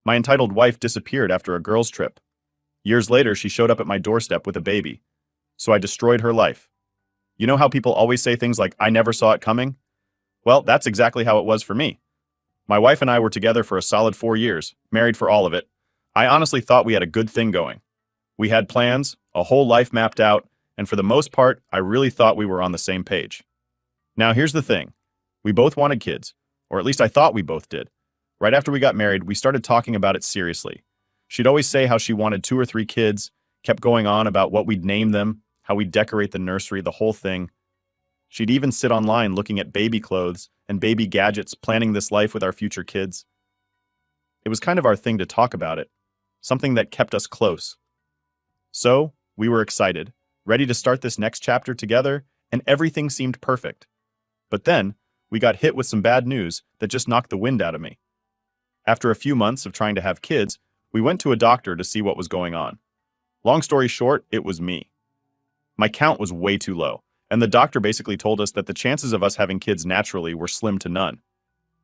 My entitled wife disappeared after a girls' trip. Years later, she showed up at my doorstep with a baby. So I destroyed her life. You know how people always say things like, I never saw it coming? Well, that's exactly how it was for me. My wife and I were together for a solid 4 years, married for all of it. I honestly thought we had a good thing going. We had plans, a whole life mapped out, and for the most part, I really thought we were on the same page. Now here's the thing. We both wanted kids, or at least I thought we both did. Right after we got married, we started talking about it seriously. She'd always say how she wanted 2 or 3 kids, kept going on about what we'd name them, how we'd decorate the nursery, the whole thing. She'd even sit online looking at baby clothes and baby gadgets, planning this life with our future kids. It was kind of our thing to talk about it, something that kept us close. So, we were excited, ready to start this next chapter together, and everything seemed perfect. But then, we got hit with some bad news that just knocked the wind out of me. After a few months of trying to have kids, we went to a doctor to see what was going on. Long story short, it was me. My count was way too low, and the doctor basically told us that the chances of us having kids naturally were slim to none.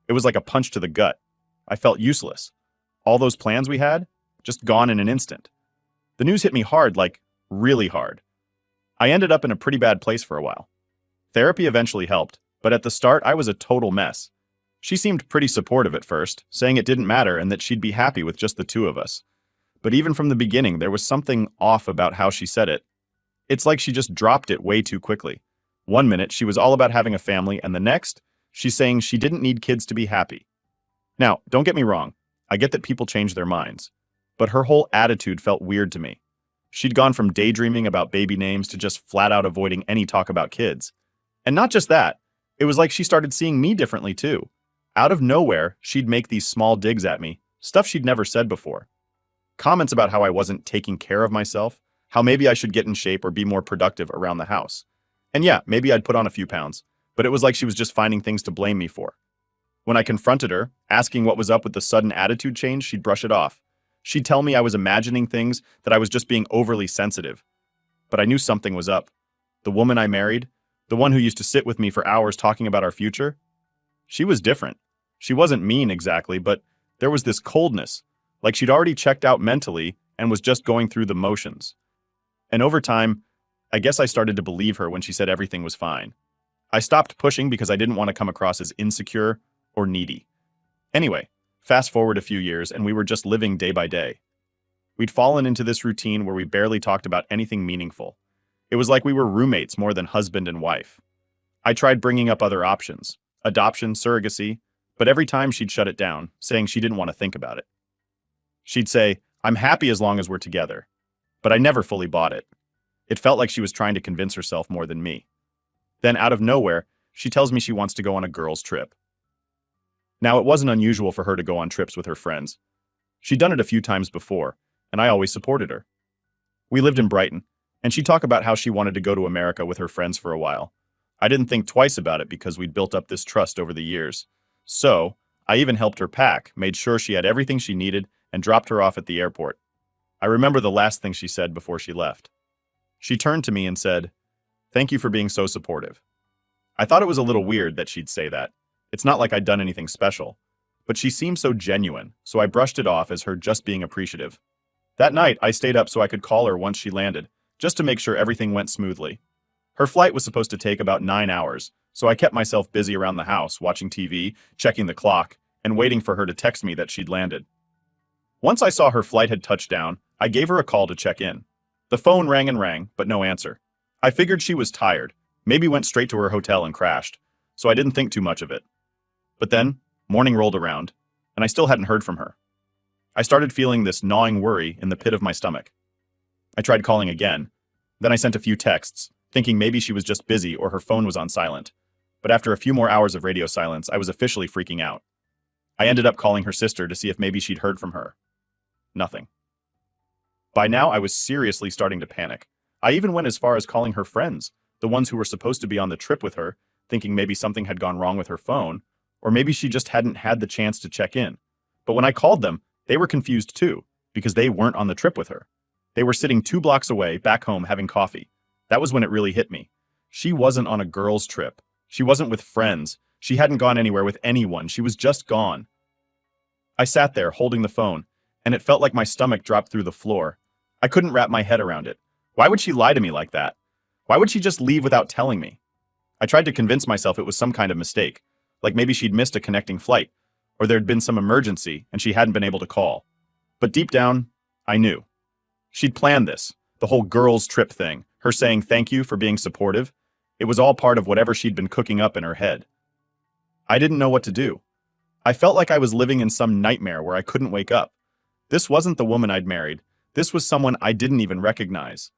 It was like a punch to the gut. I felt useless. All those plans we had, just gone in an instant. The news hit me hard, like really hard. I ended up in a pretty bad place for a while. Therapy eventually helped, but at the start I was a total mess. She seemed pretty supportive at first, saying it didn't matter and that she'd be happy with just the two of us. But even from the beginning, there was something off about how she said it. It's like she just dropped it way too quickly. One minute, she was all about having a family, and the next, she's saying she didn't need kids to be happy. Now, don't get me wrong. I get that people change their minds. But her whole attitude felt weird to me. She'd gone from daydreaming about baby names to just flat out avoiding any talk about kids. And not just that, it was like she started seeing me differently too. Out of nowhere, she'd make these small digs at me, stuff she'd never said before. Comments about how I wasn't taking care of myself, how maybe I should get in shape or be more productive around the house. And yeah, maybe I'd put on a few pounds, but it was like she was just finding things to blame me for. When I confronted her, asking what was up with the sudden attitude change, she'd brush it off. She'd tell me I was imagining things, that I was just being overly sensitive. But I knew something was up. The woman I married, the one who used to sit with me for hours talking about our future, she was different. She wasn't mean exactly, but there was this coldness, like she'd already checked out mentally and was just going through the motions. And over time, I guess I started to believe her when she said everything was fine. I stopped pushing because I didn't want to come across as insecure or needy. Anyway, fast forward a few years and we were just living day by day. We'd fallen into this routine where we barely talked about anything meaningful. It was like we were roommates more than husband and wife. I tried bringing up other options, adoption, surrogacy, but every time she'd shut it down, saying she didn't want to think about it. She'd say, I'm happy as long as we're together. But I never fully bought it. It felt like she was trying to convince herself more than me. Then, out of nowhere, she tells me she wants to go on a girls' trip. Now, it wasn't unusual for her to go on trips with her friends. She'd done it a few times before, and I always supported her. We lived in Brighton, and she'd talk about how she wanted to go to America with her friends for a while. I didn't think twice about it because we'd built up this trust over the years. So, I even helped her pack, made sure she had everything she needed, and dropped her off at the airport. I remember the last thing she said before she left. She turned to me and said, "Thank you for being so supportive." I thought it was a little weird that she'd say that. It's not like I'd done anything special. But she seemed so genuine, so I brushed it off as her just being appreciative. That night, I stayed up so I could call her once she landed, just to make sure everything went smoothly. Her flight was supposed to take about 9 hours, so I kept myself busy around the house, watching TV, checking the clock, and waiting for her to text me that she'd landed. Once I saw her flight had touched down, I gave her a call to check in. The phone rang and rang, but no answer. I figured she was tired, maybe went straight to her hotel and crashed, so I didn't think too much of it. But then, morning rolled around, and I still hadn't heard from her. I started feeling this gnawing worry in the pit of my stomach. I tried calling again. Then I sent a few texts, thinking maybe she was just busy or her phone was on silent. But after a few more hours of radio silence, I was officially freaking out. I ended up calling her sister to see if maybe she'd heard from her. Nothing. By now, I was seriously starting to panic. I even went as far as calling her friends, the ones who were supposed to be on the trip with her, thinking maybe something had gone wrong with her phone, or maybe she just hadn't had the chance to check in. But when I called them, they were confused too, because they weren't on the trip with her. They were sitting 2 blocks away, back home, having coffee. That was when it really hit me. She wasn't on a girls' trip. She wasn't with friends. She hadn't gone anywhere with anyone. She was just gone. I sat there, holding the phone, and it felt like my stomach dropped through the floor. I couldn't wrap my head around it. Why would she lie to me like that? Why would she just leave without telling me? I tried to convince myself it was some kind of mistake, like maybe she'd missed a connecting flight, or there'd been some emergency and she hadn't been able to call. But deep down, I knew. She'd planned this, the whole girls' trip thing, her saying thank you for being supportive. It was all part of whatever she'd been cooking up in her head. I didn't know what to do. I felt like I was living in some nightmare where I couldn't wake up. This wasn't the woman I'd married. This was someone I didn't even recognize.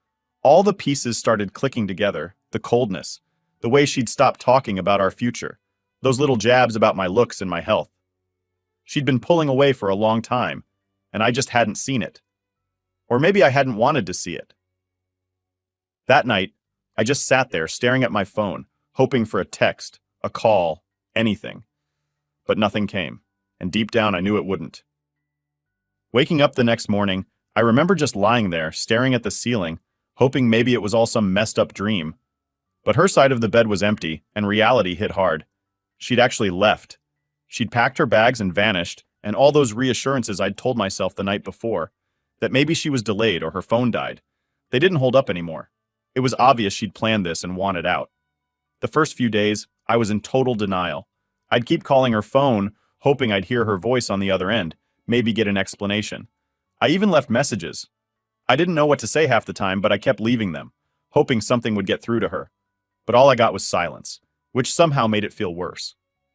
All the pieces started clicking together, the coldness, the way she'd stopped talking about our future, those little jabs about my looks and my health. She'd been pulling away for a long time, and I just hadn't seen it. Or maybe I hadn't wanted to see it. That night, I just sat there staring at my phone, hoping for a text, a call, anything. But nothing came, and deep down I knew it wouldn't. Waking up the next morning, I remember just lying there, staring at the ceiling, hoping maybe it was all some messed up dream. But her side of the bed was empty, and reality hit hard. She'd actually left. She'd packed her bags and vanished, and all those reassurances I'd told myself the night before, that maybe she was delayed or her phone died, they didn't hold up anymore. It was obvious she'd planned this and wanted out. The first few days, I was in total denial. I'd keep calling her phone, hoping I'd hear her voice on the other end, maybe get an explanation. I even left messages. I didn't know what to say half the time, but I kept leaving them, hoping something would get through to her. But all I got was silence, which somehow made it feel worse.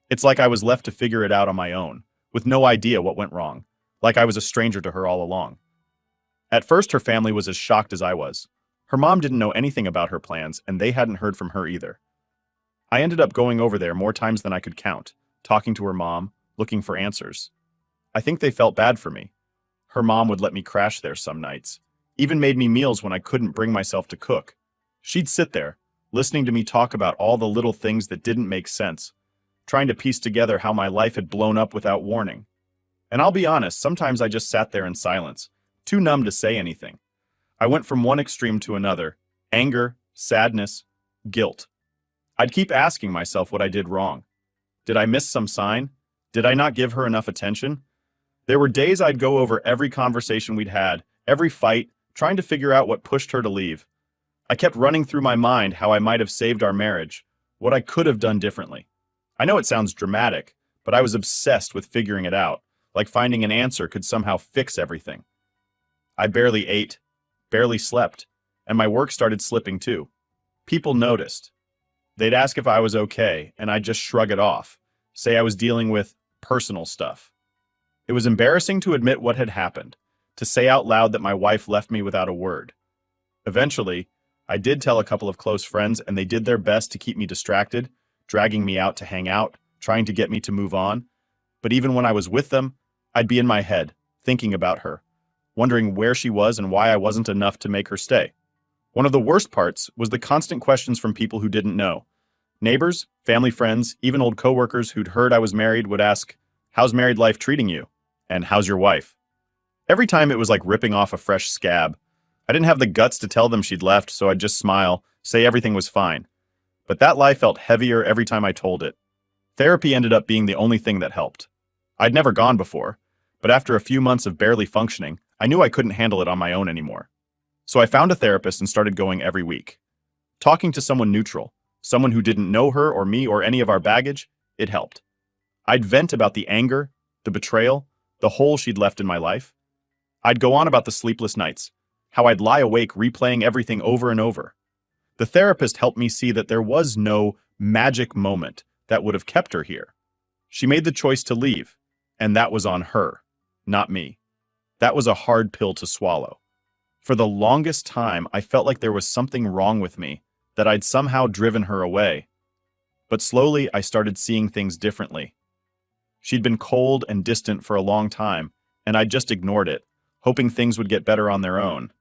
It's like I was left to figure it out on my own, with no idea what went wrong, like I was a stranger to her all along. At first, her family was as shocked as I was. Her mom didn't know anything about her plans, and they hadn't heard from her either. I ended up going over there more times than I could count, talking to her mom, looking for answers. I think they felt bad for me. Her mom would let me crash there some nights, even made me meals when I couldn't bring myself to cook. She'd sit there, listening to me talk about all the little things that didn't make sense, trying to piece together how my life had blown up without warning. And I'll be honest, sometimes I just sat there in silence, too numb to say anything. I went from one extreme to another: anger, sadness, guilt. I'd keep asking myself what I did wrong. Did I miss some sign? Did I not give her enough attention? There were days I'd go over every conversation we'd had, every fight, trying to figure out what pushed her to leave. I kept running through my mind how I might have saved our marriage, what I could have done differently. I know it sounds dramatic, but I was obsessed with figuring it out, like finding an answer could somehow fix everything. I barely ate, barely slept, and my work started slipping too. People noticed. They'd ask if I was okay, and I'd just shrug it off, say I was dealing with personal stuff. It was embarrassing to admit what had happened, to say out loud that my wife left me without a word. Eventually, I did tell a couple of close friends, and they did their best to keep me distracted, dragging me out to hang out, trying to get me to move on. But even when I was with them, I'd be in my head, thinking about her, wondering where she was and why I wasn't enough to make her stay. One of the worst parts was the constant questions from people who didn't know. Neighbors, family friends, even old coworkers who'd heard I was married would ask, "How's married life treating you?" And "How's your wife?" Every time it was like ripping off a fresh scab. I didn't have the guts to tell them she'd left, so I'd just smile, say everything was fine. But that lie felt heavier every time I told it. Therapy ended up being the only thing that helped. I'd never gone before, but after a few months of barely functioning, I knew I couldn't handle it on my own anymore. So I found a therapist and started going every week. Talking to someone neutral, someone who didn't know her or me or any of our baggage, it helped. I'd vent about the anger, the betrayal, the hole she'd left in my life. I'd go on about the sleepless nights, how I'd lie awake replaying everything over and over. The therapist helped me see that there was no magic moment that would have kept her here. She made the choice to leave, and that was on her, not me. That was a hard pill to swallow. For the longest time, I felt like there was something wrong with me, that I'd somehow driven her away. But slowly, I started seeing things differently. She'd been cold and distant for a long time, and I'd just ignored it, hoping things would get better on their own.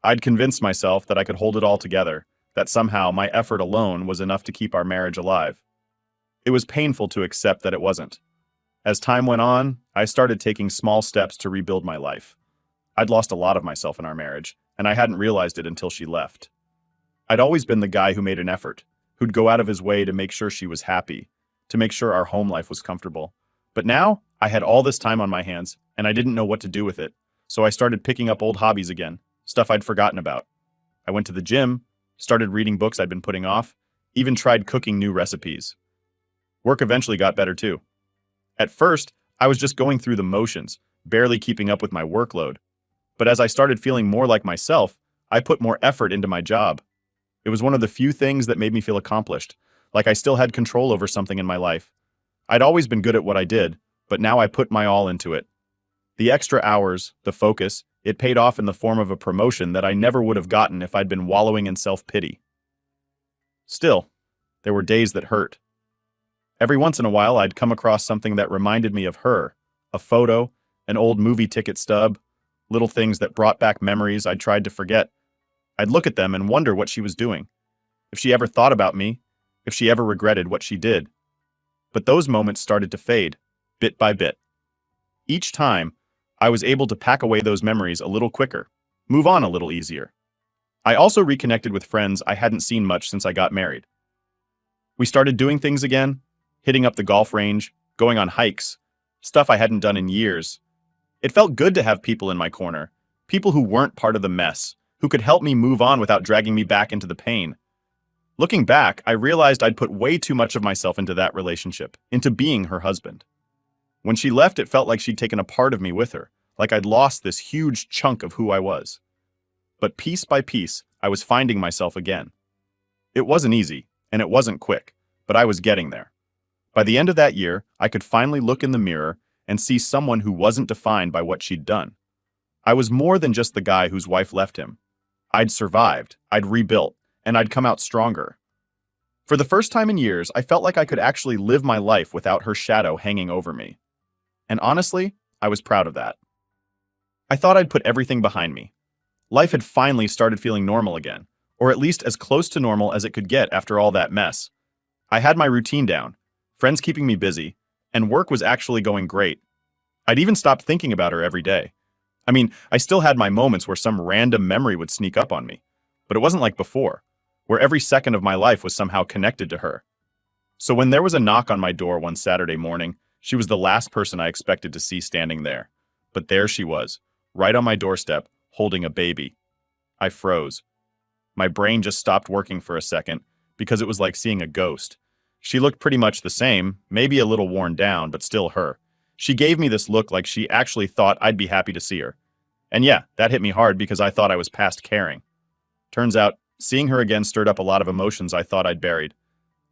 I'd convinced myself that I could hold it all together, that somehow my effort alone was enough to keep our marriage alive. It was painful to accept that it wasn't. As time went on, I started taking small steps to rebuild my life. I'd lost a lot of myself in our marriage, and I hadn't realized it until she left. I'd always been the guy who made an effort, who'd go out of his way to make sure she was happy, to make sure our home life was comfortable. But now, I had all this time on my hands, and I didn't know what to do with it. So I started picking up old hobbies again, stuff I'd forgotten about. I went to the gym, started reading books I'd been putting off, even tried cooking new recipes. Work eventually got better too. At first, I was just going through the motions, barely keeping up with my workload. But as I started feeling more like myself, I put more effort into my job. It was one of the few things that made me feel accomplished, like I still had control over something in my life. I'd always been good at what I did, but now I put my all into it. The extra hours, the focus, it paid off in the form of a promotion that I never would have gotten if I'd been wallowing in self-pity. Still, there were days that hurt. Every once in a while, I'd come across something that reminded me of her, a photo, an old movie ticket stub, little things that brought back memories I'd tried to forget. I'd look at them and wonder what she was doing, if she ever thought about me, if she ever regretted what she did. But those moments started to fade, bit by bit. Each time, I was able to pack away those memories a little quicker, move on a little easier. I also reconnected with friends I hadn't seen much since I got married. We started doing things again, hitting up the golf range, going on hikes, stuff I hadn't done in years. It felt good to have people in my corner, people who weren't part of the mess, who could help me move on without dragging me back into the pain. Looking back, I realized I'd put way too much of myself into that relationship, into being her husband. When she left, it felt like she'd taken a part of me with her, like I'd lost this huge chunk of who I was. But piece by piece, I was finding myself again. It wasn't easy, and it wasn't quick, but I was getting there. By the end of that year, I could finally look in the mirror and see someone who wasn't defined by what she'd done. I was more than just the guy whose wife left him. I'd survived, I'd rebuilt, and I'd come out stronger. For the first time in years, I felt like I could actually live my life without her shadow hanging over me. And honestly, I was proud of that. I thought I'd put everything behind me. Life had finally started feeling normal again, or at least as close to normal as it could get after all that mess. I had my routine down, friends keeping me busy, and work was actually going great. I'd even stopped thinking about her every day. I mean, I still had my moments where some random memory would sneak up on me, but it wasn't like before, where every second of my life was somehow connected to her. So when there was a knock on my door one Saturday morning, she was the last person I expected to see standing there. But there she was, right on my doorstep, holding a baby. I froze. My brain just stopped working for a second, because it was like seeing a ghost. She looked pretty much the same, maybe a little worn down, but still her. She gave me this look like she actually thought I'd be happy to see her. And yeah, that hit me hard because I thought I was past caring. Turns out, seeing her again stirred up a lot of emotions I thought I'd buried.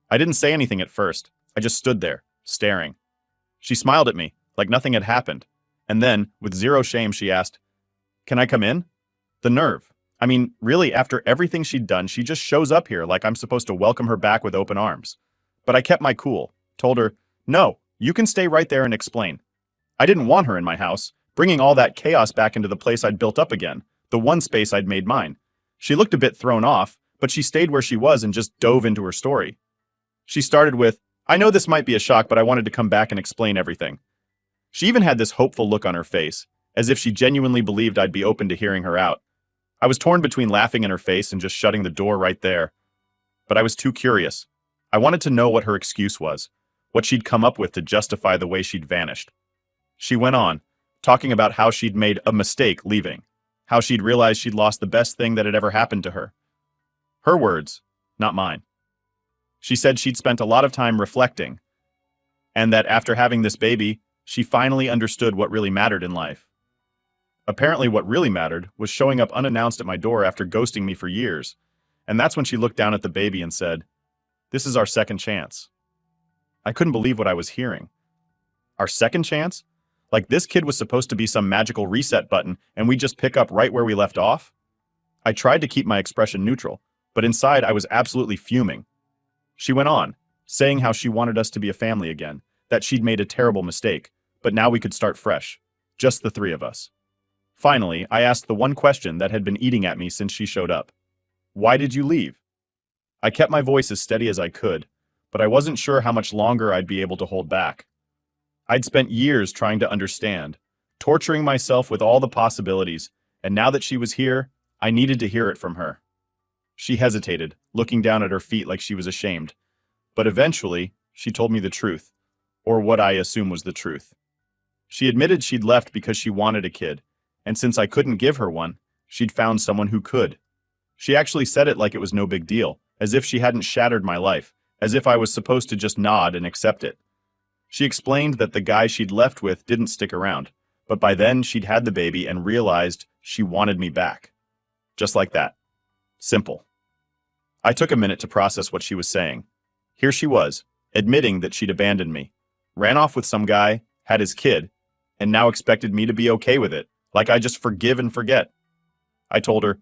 I didn't say anything at first. I just stood there, staring. She smiled at me, like nothing had happened. And then, with zero shame, she asked, "Can I come in?" The nerve. I mean, really, after everything she'd done, she just shows up here like I'm supposed to welcome her back with open arms. But I kept my cool, told her, "No, you can stay right there and explain." I didn't want her in my house, bringing all that chaos back into the place I'd built up again, the one space I'd made mine. She looked a bit thrown off, but she stayed where she was and just dove into her story. She started with, "I know this might be a shock, but I wanted to come back and explain everything." She even had this hopeful look on her face, as if she genuinely believed I'd be open to hearing her out. I was torn between laughing in her face and just shutting the door right there. But I was too curious. I wanted to know what her excuse was, what she'd come up with to justify the way she'd vanished. She went on, talking about how she'd made a mistake leaving, how she'd realized she'd lost the best thing that had ever happened to her. Her words, not mine. She said she'd spent a lot of time reflecting, and that after having this baby, she finally understood what really mattered in life. Apparently what really mattered was showing up unannounced at my door after ghosting me for years, and that's when she looked down at the baby and said, "This is our second chance." I couldn't believe what I was hearing. Our second chance? Like this kid was supposed to be some magical reset button and we just pick up right where we left off? I tried to keep my expression neutral, but inside I was absolutely fuming. She went on, saying how she wanted us to be a family again, that she'd made a terrible mistake, but now we could start fresh, just the three of us. Finally, I asked the one question that had been eating at me since she showed up. "Why did you leave?" I kept my voice as steady as I could, but I wasn't sure how much longer I'd be able to hold back. I'd spent years trying to understand, torturing myself with all the possibilities, and now that she was here, I needed to hear it from her. She hesitated, looking down at her feet like she was ashamed. But eventually, she told me the truth, or what I assume was the truth. She admitted she'd left because she wanted a kid, and since I couldn't give her one, she'd found someone who could. She actually said it like it was no big deal, as if she hadn't shattered my life, as if I was supposed to just nod and accept it. She explained that the guy she'd left with didn't stick around, but by then she'd had the baby and realized she wanted me back. Just like that. Simple. I took a minute to process what she was saying. Here she was, admitting that she'd abandoned me, ran off with some guy, had his kid, and now expected me to be okay with it, like I just forgive and forget. I told her,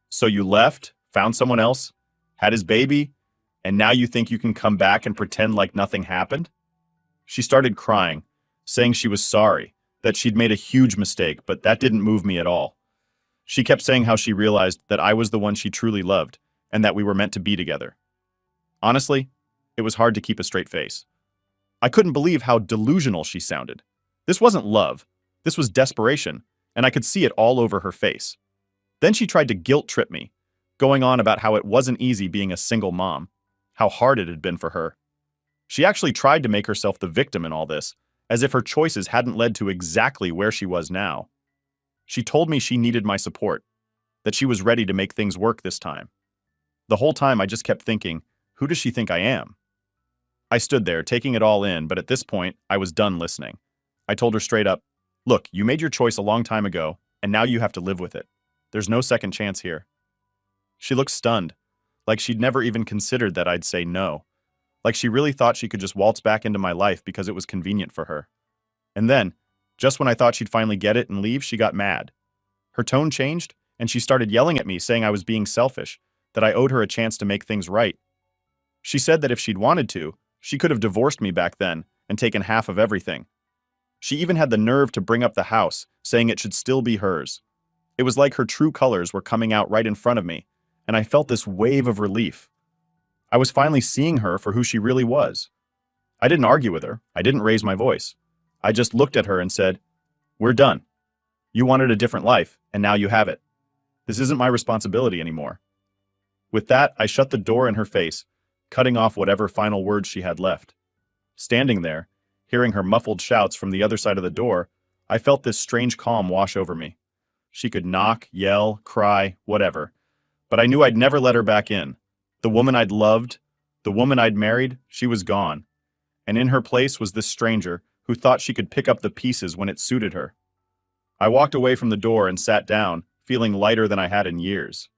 "So you left, found someone else, had his baby, and now you think you can come back and pretend like nothing happened?" She started crying, saying she was sorry, that she'd made a huge mistake, but that didn't move me at all. She kept saying how she realized that I was the one she truly loved, and that we were meant to be together. Honestly, it was hard to keep a straight face. I couldn't believe how delusional she sounded. This wasn't love. This was desperation, and I could see it all over her face. Then she tried to guilt trip me, going on about how it wasn't easy being a single mom, how hard it had been for her. She actually tried to make herself the victim in all this, as if her choices hadn't led to exactly where she was now. She told me she needed my support, that she was ready to make things work this time. The whole time I just kept thinking, who does she think I am? I stood there, taking it all in, but at this point, I was done listening. I told her straight up, "Look, you made your choice a long time ago, and now you have to live with it. There's no second chance here." She looked stunned, like she'd never even considered that I'd say no, like she really thought she could just waltz back into my life because it was convenient for her. And then, just when I thought she'd finally get it and leave, she got mad. Her tone changed, and she started yelling at me, saying I was being selfish, that I owed her a chance to make things right. She said that if she'd wanted to, she could have divorced me back then and taken half of everything. She even had the nerve to bring up the house, saying it should still be hers. It was like her true colors were coming out right in front of me, and I felt this wave of relief. I was finally seeing her for who she really was. I didn't argue with her. I didn't raise my voice. I just looked at her and said, "We're done. You wanted a different life, and now you have it. This isn't my responsibility anymore." With that, I shut the door in her face, cutting off whatever final words she had left. Standing there, hearing her muffled shouts from the other side of the door, I felt this strange calm wash over me. She could knock, yell, cry, whatever. But I knew I'd never let her back in. The woman I'd loved, the woman I'd married, she was gone. And in her place was this stranger who thought she could pick up the pieces when it suited her. I walked away from the door and sat down, feeling lighter than I had in years.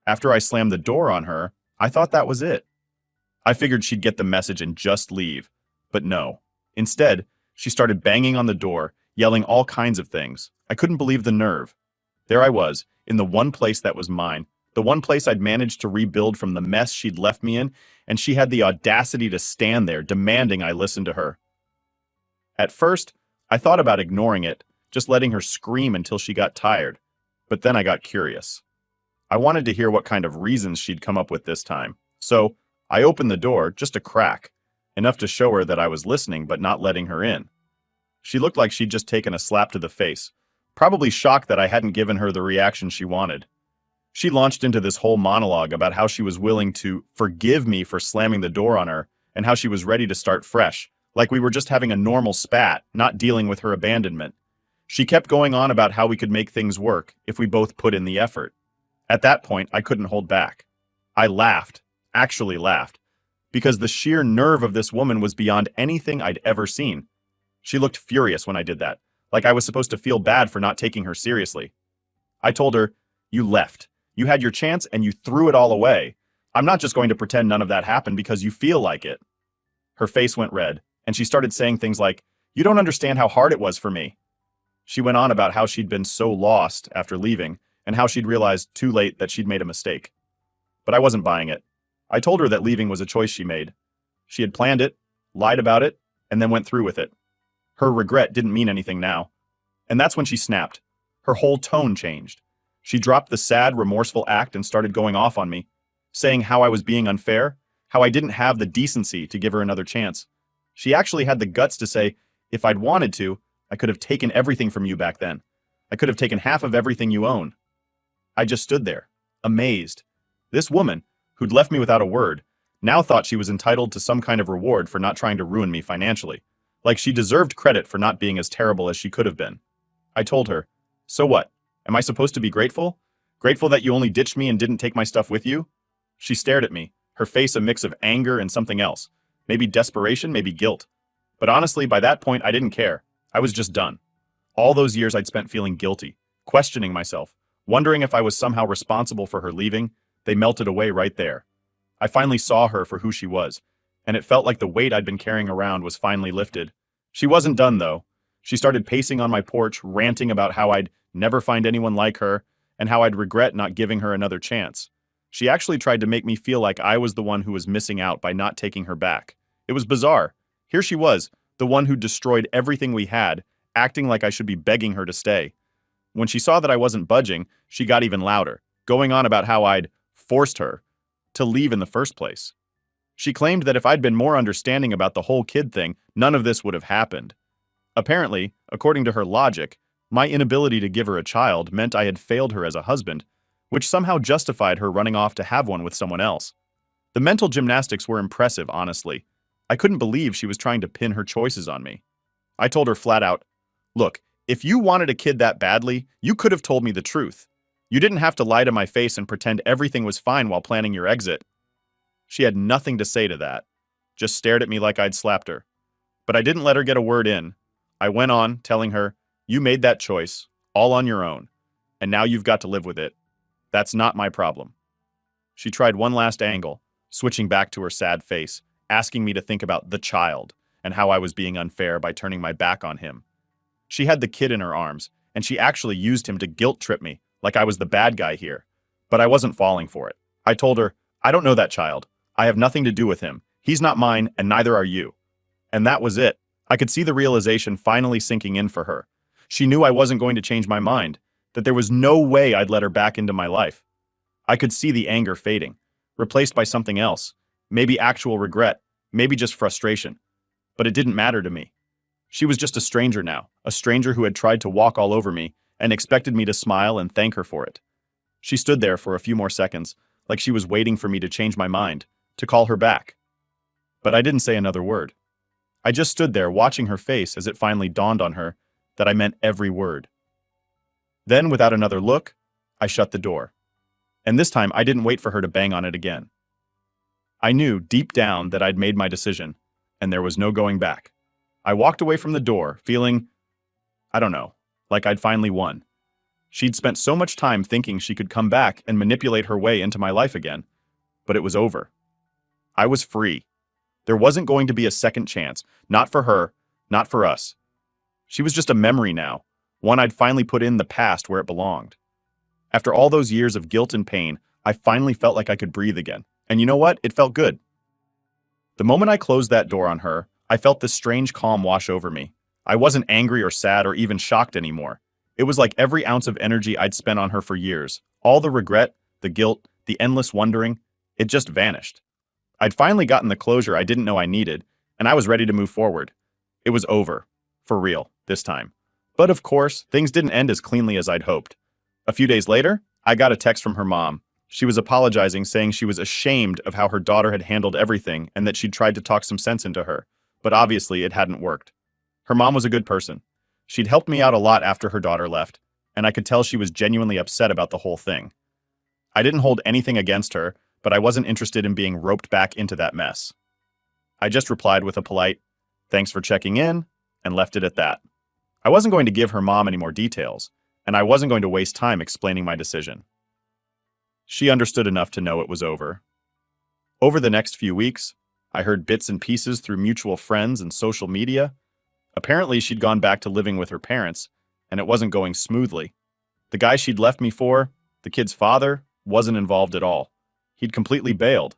After I slammed the door on her, I thought that was it. I figured she'd get the message and just leave. But no. Instead, she started banging on the door, yelling all kinds of things. I couldn't believe the nerve. There I was, in the one place that was mine, the one place I'd managed to rebuild from the mess she'd left me in, and she had the audacity to stand there, demanding I listen to her. At first, I thought about ignoring it, just letting her scream until she got tired. But then I got curious. I wanted to hear what kind of reasons she'd come up with this time. So, I opened the door, just a crack, enough to show her that I was listening but not letting her in. She looked like she'd just taken a slap to the face, probably shocked that I hadn't given her the reaction she wanted. She launched into this whole monologue about how she was willing to forgive me for slamming the door on her, and how she was ready to start fresh, like we were just having a normal spat, not dealing with her abandonment. She kept going on about how we could make things work if we both put in the effort. At that point, I couldn't hold back. I laughed, actually laughed, because the sheer nerve of this woman was beyond anything I'd ever seen. She looked furious when I did that, like I was supposed to feel bad for not taking her seriously. I told her, "You left. You had your chance and you threw it all away. I'm not just going to pretend none of that happened because you feel like it." Her face went red, and she started saying things like, "You don't understand how hard it was for me." She went on about how she'd been so lost after leaving, and how she'd realized too late that she'd made a mistake. But I wasn't buying it. I told her that leaving was a choice she made. She had planned it, lied about it, and then went through with it. Her regret didn't mean anything now. And that's when she snapped. Her whole tone changed. She dropped the sad, remorseful act and started going off on me, saying how I was being unfair, how I didn't have the decency to give her another chance. She actually had the guts to say, if I'd wanted to, I could have taken everything from you back then. I could have taken half of everything you own. I just stood there, amazed. This woman, who'd left me without a word, now thought she was entitled to some kind of reward for not trying to ruin me financially, like she deserved credit for not being as terrible as she could have been. I told her, So what? Am I supposed to be grateful? Grateful that you only ditched me and didn't take my stuff with you? She stared at me, her face a mix of anger and something else. Maybe desperation, maybe guilt. But honestly, by that point, I didn't care. I was just done. All those years I'd spent feeling guilty, questioning myself, wondering if I was somehow responsible for her leaving, they melted away right there. I finally saw her for who she was, and it felt like the weight I'd been carrying around was finally lifted. She wasn't done, though. She started pacing on my porch, ranting about how I'd never find anyone like her, and how I'd regret not giving her another chance. She actually tried to make me feel like I was the one who was missing out by not taking her back. It was bizarre. Here she was, the one who destroyed everything we had, acting like I should be begging her to stay. When she saw that I wasn't budging, she got even louder, going on about how I'd forced her to leave in the first place. She claimed that if I'd been more understanding about the whole kid thing, none of this would have happened. Apparently, according to her logic, my inability to give her a child meant I had failed her as a husband, which somehow justified her running off to have one with someone else. The mental gymnastics were impressive, honestly. I couldn't believe she was trying to pin her choices on me. I told her flat out, "Look, if you wanted a kid that badly, you could have told me the truth. You didn't have to lie to my face and pretend everything was fine while planning your exit." She had nothing to say to that, just stared at me like I'd slapped her. But I didn't let her get a word in. I went on, telling her, "You made that choice, all on your own, and now you've got to live with it. That's not my problem." She tried one last angle, switching back to her sad face, asking me to think about the child and how I was being unfair by turning my back on him. She had the kid in her arms, and she actually used him to guilt trip me like I was the bad guy here. But I wasn't falling for it. I told her, "I don't know that child. I have nothing to do with him. He's not mine, and neither are you." And that was it. I could see the realization finally sinking in for her. She knew I wasn't going to change my mind, that there was no way I'd let her back into my life. I could see the anger fading, replaced by something else, maybe actual regret, maybe just frustration. But it didn't matter to me. She was just a stranger now, a stranger who had tried to walk all over me and expected me to smile and thank her for it. She stood there for a few more seconds, like she was waiting for me to change my mind, to call her back. But I didn't say another word. I just stood there watching her face as it finally dawned on her that I meant every word. Then, without another look, I shut the door. And this time, I didn't wait for her to bang on it again. I knew deep down that I'd made my decision, and there was no going back. I walked away from the door, feeling, I don't know, like I'd finally won. She'd spent so much time thinking she could come back and manipulate her way into my life again, but it was over. I was free. There wasn't going to be a second chance, not for her, not for us. She was just a memory now, one I'd finally put in the past where it belonged. After all those years of guilt and pain, I finally felt like I could breathe again. And you know what? It felt good. The moment I closed that door on her, I felt this strange calm wash over me. I wasn't angry or sad or even shocked anymore. It was like every ounce of energy I'd spent on her for years, all the regret, the guilt, the endless wondering, it just vanished. I'd finally gotten the closure I didn't know I needed, and I was ready to move forward. It was over. For real, this time. But of course, things didn't end as cleanly as I'd hoped. A few days later, I got a text from her mom. She was apologizing, saying she was ashamed of how her daughter had handled everything and that she'd tried to talk some sense into her. But obviously, it hadn't worked. Her mom was a good person. She'd helped me out a lot after her daughter left, and I could tell she was genuinely upset about the whole thing. I didn't hold anything against her, but I wasn't interested in being roped back into that mess. I just replied with a polite, "Thanks for checking in," and left it at that. I wasn't going to give her mom any more details, and I wasn't going to waste time explaining my decision. She understood enough to know it was over. Over the next few weeks, I heard bits and pieces through mutual friends and social media. Apparently, she'd gone back to living with her parents, and it wasn't going smoothly. The guy she'd left me for, the kid's father, wasn't involved at all. He'd completely bailed.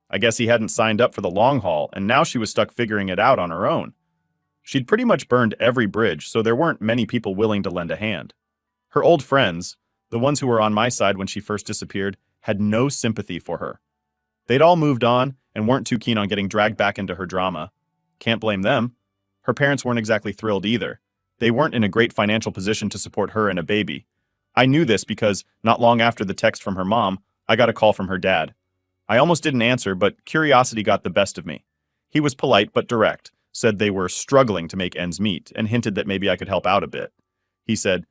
I guess he hadn't signed up for the long haul, and now she was stuck figuring it out on her own. She'd pretty much burned every bridge, so there weren't many people willing to lend a hand. Her old friends, the ones who were on my side when she first disappeared, had no sympathy for her. They'd all moved on and weren't too keen on getting dragged back into her drama. Can't blame them. Her parents weren't exactly thrilled either. They weren't in a great financial position to support her and a baby. I knew this because, not long after the text from her mom, I got a call from her dad. I almost didn't answer, but curiosity got the best of me. He was polite but direct, said they were struggling to make ends meet, and hinted that maybe I could help out a bit. He said,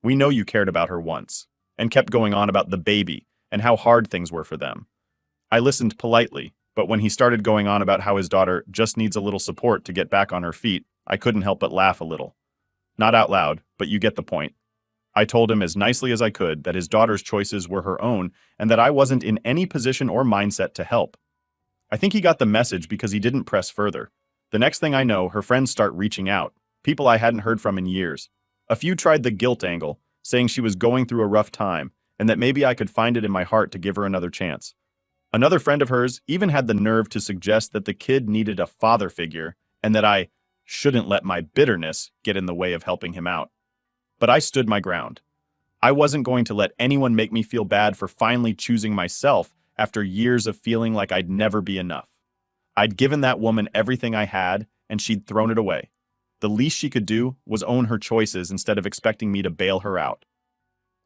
We know you cared about her once, and kept going on about the baby and how hard things were for them. I listened politely, but when he started going on about how his daughter just needs a little support to get back on her feet, I couldn't help but laugh a little. Not out loud, but you get the point. I told him as nicely as I could that his daughter's choices were her own and that I wasn't in any position or mindset to help. I think he got the message because he didn't press further. The next thing I know, her friends start reaching out, people I hadn't heard from in years. A few tried the guilt angle, saying she was going through a rough time and that maybe I could find it in my heart to give her another chance. Another friend of hers even had the nerve to suggest that the kid needed a father figure and that I shouldn't let my bitterness get in the way of helping him out. But I stood my ground. I wasn't going to let anyone make me feel bad for finally choosing myself after years of feeling like I'd never be enough. I'd given that woman everything I had, and she'd thrown it away. The least she could do was own her choices instead of expecting me to bail her out.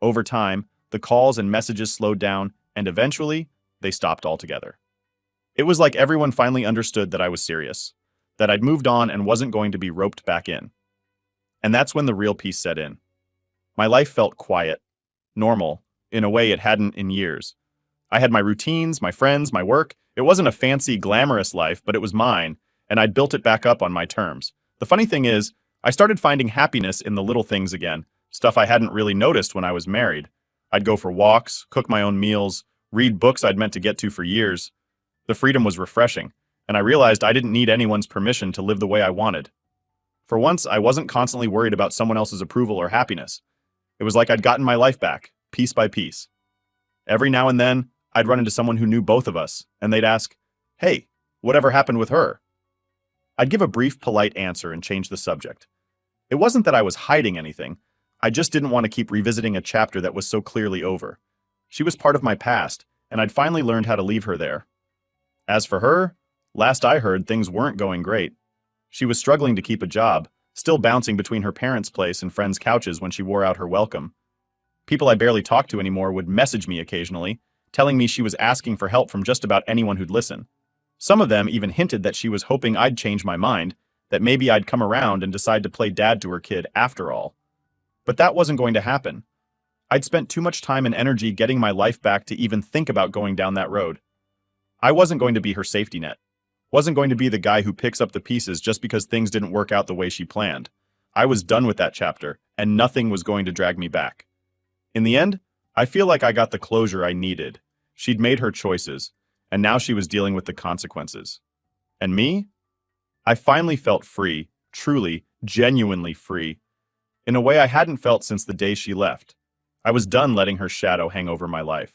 Over time, the calls and messages slowed down, and eventually, they stopped altogether. It was like everyone finally understood that I was serious, that I'd moved on and wasn't going to be roped back in. And that's when the real peace set in. My life felt quiet, normal, in a way it hadn't in years. I had my routines, my friends, my work. It wasn't a fancy, glamorous life, but it was mine, and I'd built it back up on my terms. The funny thing is, I started finding happiness in the little things again, stuff I hadn't really noticed when I was married. I'd go for walks, cook my own meals, read books I'd meant to get to for years. The freedom was refreshing, and I realized I didn't need anyone's permission to live the way I wanted. For once, I wasn't constantly worried about someone else's approval or happiness. It was like I'd gotten my life back, piece by piece. Every now and then, I'd run into someone who knew both of us, and they'd ask, "Hey, whatever happened with her?" I'd give a brief, polite answer and change the subject. It wasn't that I was hiding anything. I just didn't want to keep revisiting a chapter that was so clearly over. She was part of my past, and I'd finally learned how to leave her there. As for her, last I heard, things weren't going great. She was struggling to keep a job, still bouncing between her parents' place and friends' couches when she wore out her welcome. People I barely talked to anymore would message me occasionally, telling me she was asking for help from just about anyone who'd listen. Some of them even hinted that she was hoping I'd change my mind, that maybe I'd come around and decide to play dad to her kid after all. But that wasn't going to happen. I'd spent too much time and energy getting my life back to even think about going down that road. I wasn't going to be her safety net. Wasn't going to be the guy who picks up the pieces just because things didn't work out the way she planned. I was done with that chapter, and nothing was going to drag me back. In the end, I feel like I got the closure I needed. She'd made her choices, and now she was dealing with the consequences. And me? I finally felt free, truly, genuinely free, in a way I hadn't felt since the day she left. I was done letting her shadow hang over my life.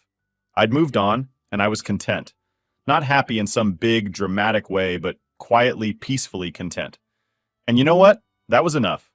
I'd moved on, and I was content. Not happy in some big, dramatic way, but quietly, peacefully content. And you know what? That was enough.